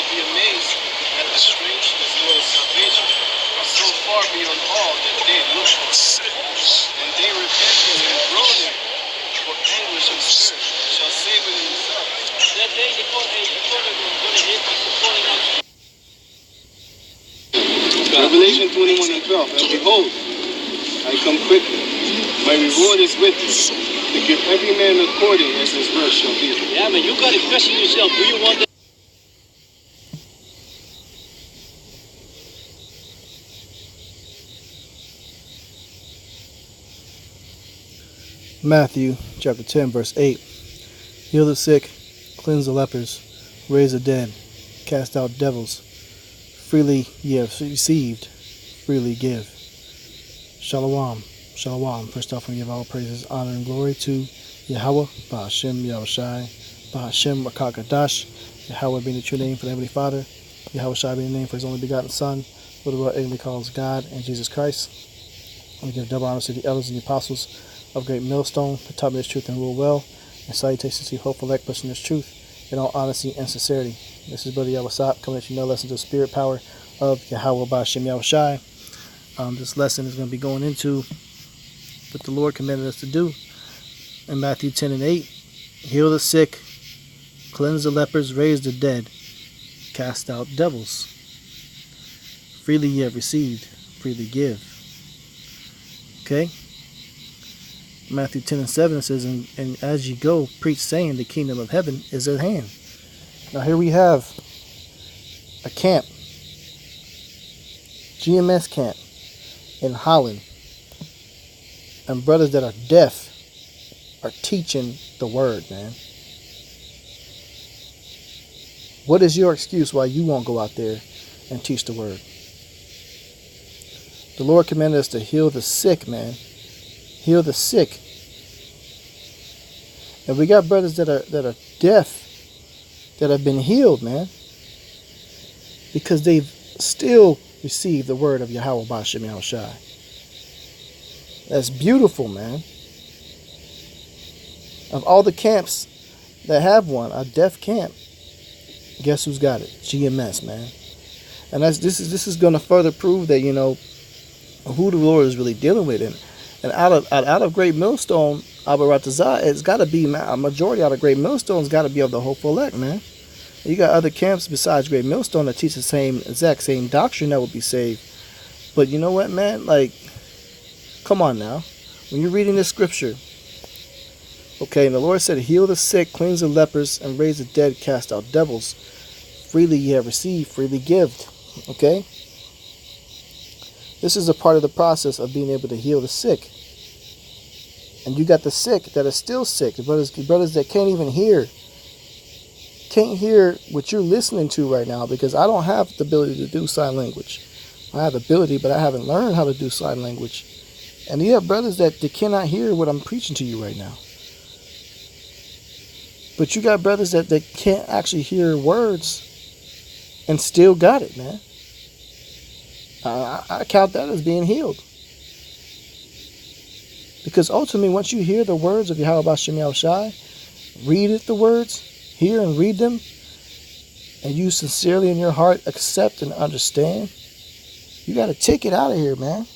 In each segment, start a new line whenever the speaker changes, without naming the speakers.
be amazed at the strangeness of your salvation, so far beyond all that they look for. And they repenting and groaning for anguish of spirit shall say within themselves, that day before they going to hit us according unto Revelation 21 and 12. And behold, I come quickly. My reward is with me, to give every man according as his work shall be. Yeah, man, you got to question yourself. Do you want that?
Matthew chapter 10, verse 8. Heal the sick, cleanse the lepers, raise the dead, cast out devils. Freely ye have received, freely give. Shalom, shalom. First off, we give all praises, honor, and glory to Yahweh, Ba'ashem Yahushai, Ba'ashem Rakakadash. Yahweh being the true name for the Heavenly Father, Yahushai being the name for His only begotten Son, who the world ignorantly calls God, and Jesus Christ. We give double honors to the elders and the apostles of Great Millstone, that taught me this truth and rule well, and salutations to you, hopeful elect, blessing this truth in all honesty and sincerity. This is Brother Yawasop coming at you, no lesson to the spirit power of Yahweh Ba'ashem Yahushai. This lesson is going to be going into what the Lord commanded us to do in Matthew 10 and 8. Heal the sick, cleanse the lepers, raise the dead, cast out devils. Freely ye have received, freely give. Okay? Matthew 10 and 7 says, and as ye go, preach, saying, the kingdom of heaven is at hand. Now here we have a camp, GMS camp in Holland, and brothers that are deaf are teaching the word, man. What is your excuse why you won't go out there and teach the word? The Lord commanded us to heal the sick, man. Heal the sick. And we got brothers that are deaf that have been healed, man, because they've still received the word of Yahweh Ba'ashem Yahushai. That's beautiful, man. Of all the camps that have one, a deaf camp, guess who's got it? GMS, man. And this is going to further prove that, you know, who the Lord is really dealing with. And out of Great Millstone, Abba Ratazah, it's got to be a majority out of Great Millstone. It's got to be of the hopeful elect, man. You got other camps besides Great Millstone that teach the exact same doctrine that will be saved. But you know what, man? Like, come on now. When you're reading this scripture, okay, and the Lord said, heal the sick, cleanse the lepers, and raise the dead, cast out devils. Freely ye have received, freely give. Okay? This is a part of the process of being able to heal the sick. And you got the sick that are still sick. The brothers that can't even hear. Can't hear what you're listening to right now, because I don't have the ability to do sign language. I have the ability, but I haven't learned how to do sign language. And you have brothers that they cannot hear what I'm preaching to you right now. But you got brothers that they can't actually hear words and still got it, man. I count that as being healed. Because ultimately, once you hear the words of Yahweh Ba'ashem Yahushai, read it, the words, hear and read them, and you sincerely in your heart accept and understand, you got to take it out of here, man.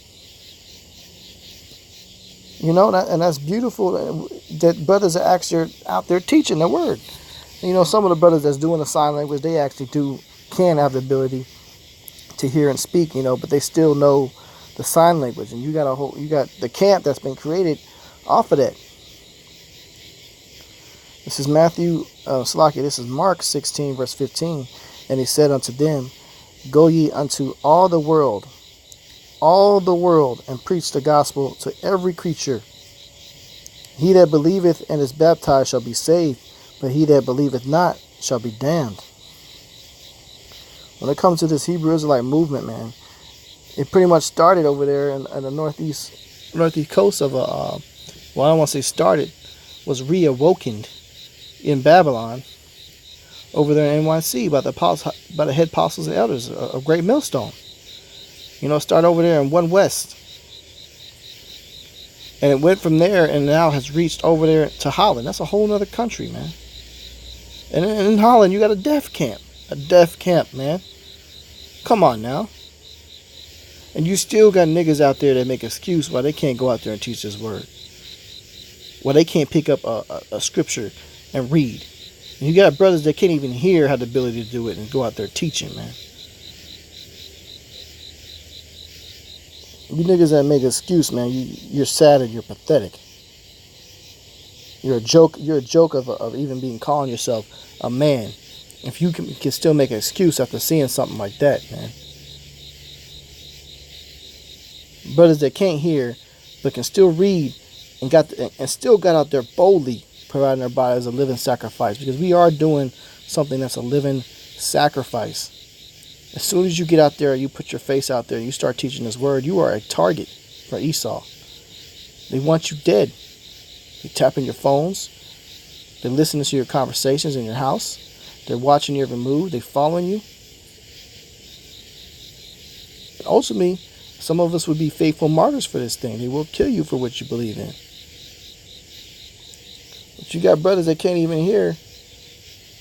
You know, and that's beautiful that brothers are actually out there teaching the word. And, you know, some of the brothers that's doing the sign language, they actually can have the ability to hear and speak, you know, but they still know the sign language. And you got the camp that's been created off of that. This is this is Mark 16, verse 15. And he said unto them, go ye unto all the world, and preach the gospel to every creature. He that believeth and is baptized shall be saved, but he that believeth not shall be damned. When it comes to this Hebrew Israelite movement, man, it pretty much started over there in the northeast coast of well, I don't want to say started, was reawakened in Babylon over there in NYC by the head apostles and elders of Great Millstone. You know, start over there in One West. And it went from there and now has reached over there to Holland. That's a whole other country, man. And in Holland, you got a deaf camp. A deaf camp, man. Come on now. And you still got niggas out there that make excuse why they can't go out there and teach this word. Why they can't pick up a scripture and read. And you got brothers that can't even hear, have the ability to do it and go out there teaching, man. You niggas that make excuse, man, you're sad and you're pathetic. You're a joke. You're a joke of even being calling yourself a man. If you can still make an excuse after seeing something like that, man. Brothers that can't hear but can still read and still got out there boldly providing their body as a living sacrifice, because we are doing something that's a living sacrifice. As soon as you get out there, you put your face out there and you start teaching this word, you are a target for Esau. They want you dead. They tapping your phones. They're listening to your conversations in your house. They're watching your every move. They're following you. And ultimately, some of us would be faithful martyrs for this thing. They will kill you for what you believe in. But you got brothers that can't even hear,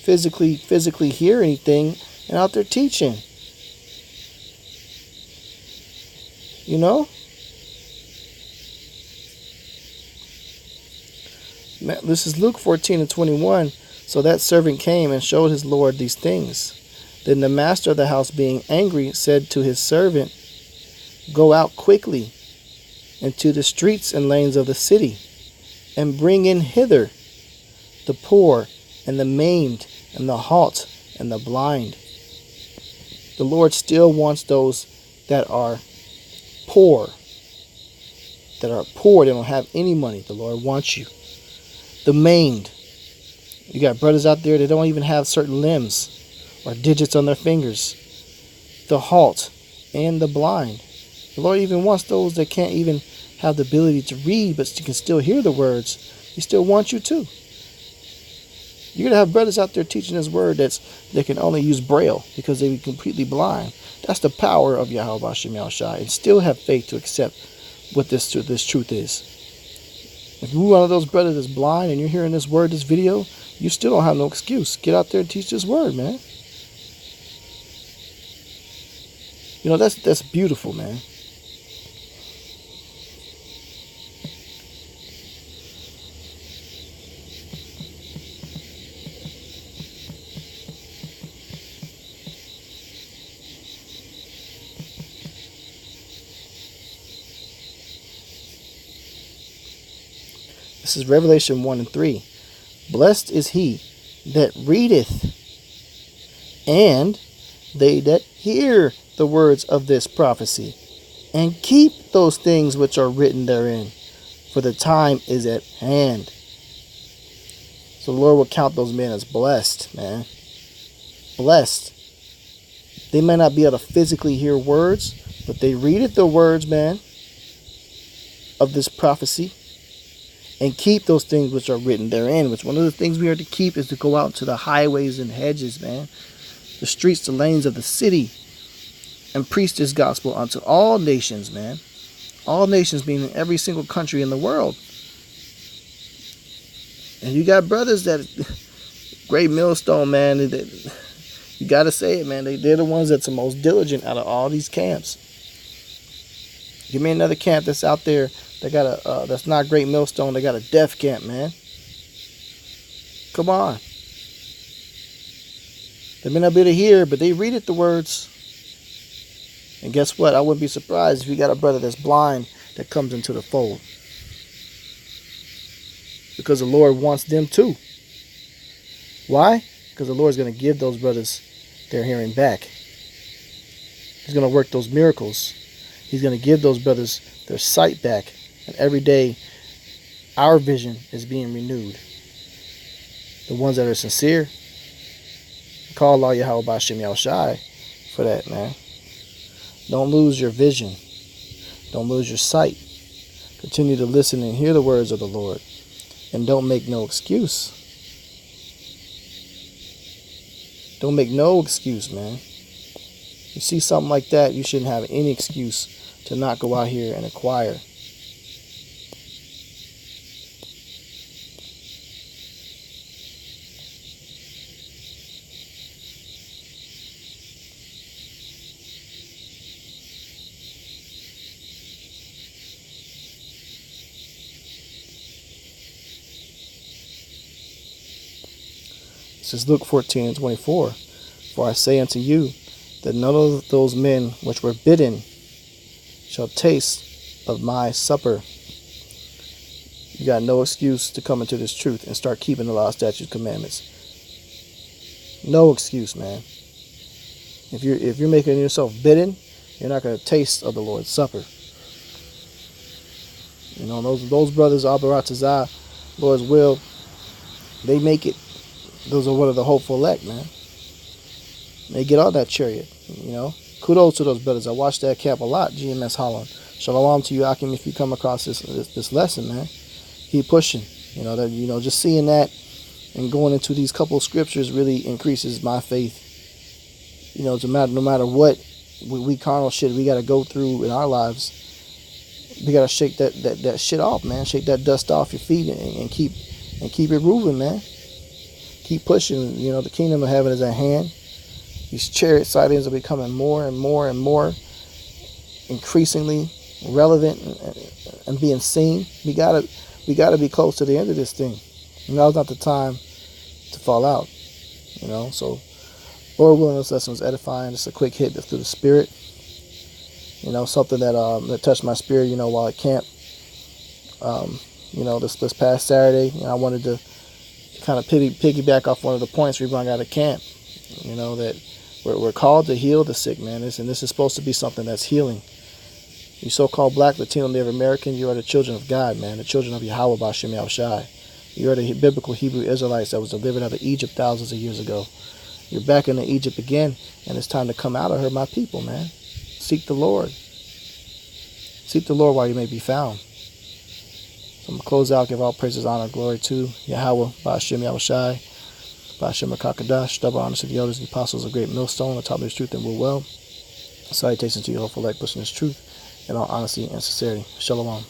physically hear anything, and out there teaching. You know? This is Luke 14:21. So that servant came and showed his Lord these things. Then the master of the house, being angry, said to his servant, "Go out quickly into the streets and lanes of the city, and bring in hither the poor and the maimed and the halt and the blind." The Lord still wants those that are poor. They don't have any money. The Lord wants you. The maimed. You got brothers out there that don't even have certain limbs or digits on their fingers. The halt and the blind. The Lord even wants those that can't even have the ability to read but can still hear the words. He still wants you too. You're going to have brothers out there teaching this word they can only use Braille because they're completely blind. That's the power of Yahweh B'Shem Yahushua, and still have faith to accept what this truth is. If you're one of those brothers that's blind and you're hearing this word, this video, you still don't have no excuse. Get out there and teach this word, man. You know, that's beautiful, man. This is Revelation 1:3. Blessed is he that readeth, and they that hear the words of this prophecy, and keep those things which are written therein, for the time is at hand. So the Lord will count those men as blessed, man. Blessed. They may not be able to physically hear words, but they read the words, man, of this prophecy, and keep those things which are written therein. Which one of the things we are to keep is to go out to the highways and hedges, man, the streets, the lanes of the city, and preach this gospel unto all nations, man. All nations, meaning every single country in the world. And you got brothers that, Great Millstone, man, you got to say it, man. They're the ones that's the most diligent out of all these camps. Give me another camp that's out there that's not Great Millstone. They got a deaf camp, man. Come on. They may not be able to hear, but they read it, the words. And guess what? I wouldn't be surprised if you got a brother that's blind that comes into the fold. Because the Lord wants them too. Why? Because the Lord's going to give those brothers their hearing back. He's going to work those miracles. He's going to give those brothers their sight back. And every day, our vision is being renewed. The ones that are sincere, call Allah Yahweh B'Shem Yahushai for that, man. Don't lose your vision. Don't lose your sight. Continue to listen and hear the words of the Lord. And don't make no excuse. Don't make no excuse, man. You see something like that, you shouldn't have any excuse to not go out here and acquire. This is Luke 14:24. For I say unto you, that none of those men which were bidden shall taste of my supper. You got no excuse to come into this truth and start keeping the law, statutes, commandments. No excuse, man. If you're making yourself bidden, you're not going to taste of the Lord's Supper. You know, those brothers, Abaratazah, Lord's will, they make it. Those are one of the hopeful elect, man. They get on that chariot, you know. Kudos to those brothers. I watched that camp a lot, GMS Holland. Shalom to you, Akim, if you come across this lesson, man. Keep pushing. You know, that, you know, just seeing that and going into these couple of scriptures really increases my faith. You know, no matter what we carnal shit we got to go through in our lives, we got to shake that shit off, man. Shake that dust off your feet and keep it moving, man. Keep pushing. You know, the kingdom of heaven is at hand. These chariot sightings are becoming more and more and more increasingly relevant and being seen. We gotta be close to the end of this thing. Now's not the time to fall out. You know, so Lord willing, this lesson was edifying. Just a quick hit through the spirit. You know, something that touched my spirit. You know, while at camp. You know, this past Saturday, you know, I wanted to kind of piggyback off one of the points we brought out of camp. You know, that we're called to heal the sick, man. And this is supposed to be something that's healing. You so-called Black, Latino, Native American, you are the children of God, man. The children of Yahweh Ba'Shem Yahushai. You are the biblical Hebrew Israelites that was delivered out of Egypt thousands of years ago. You're back into Egypt again, and it's time to come out of her, my people, man. Seek the Lord. Seek the Lord while you may be found. So I'm going to close out, give all praises, honor, glory to Yahweh Ba'Shem Yahushai. Ba'Shem HaKadosh, double honors to the elders and apostles of great millstone, the top of this truth and will well. Salutations to you, hopeful elect, pushing this truth in all honesty and sincerity. Shalom.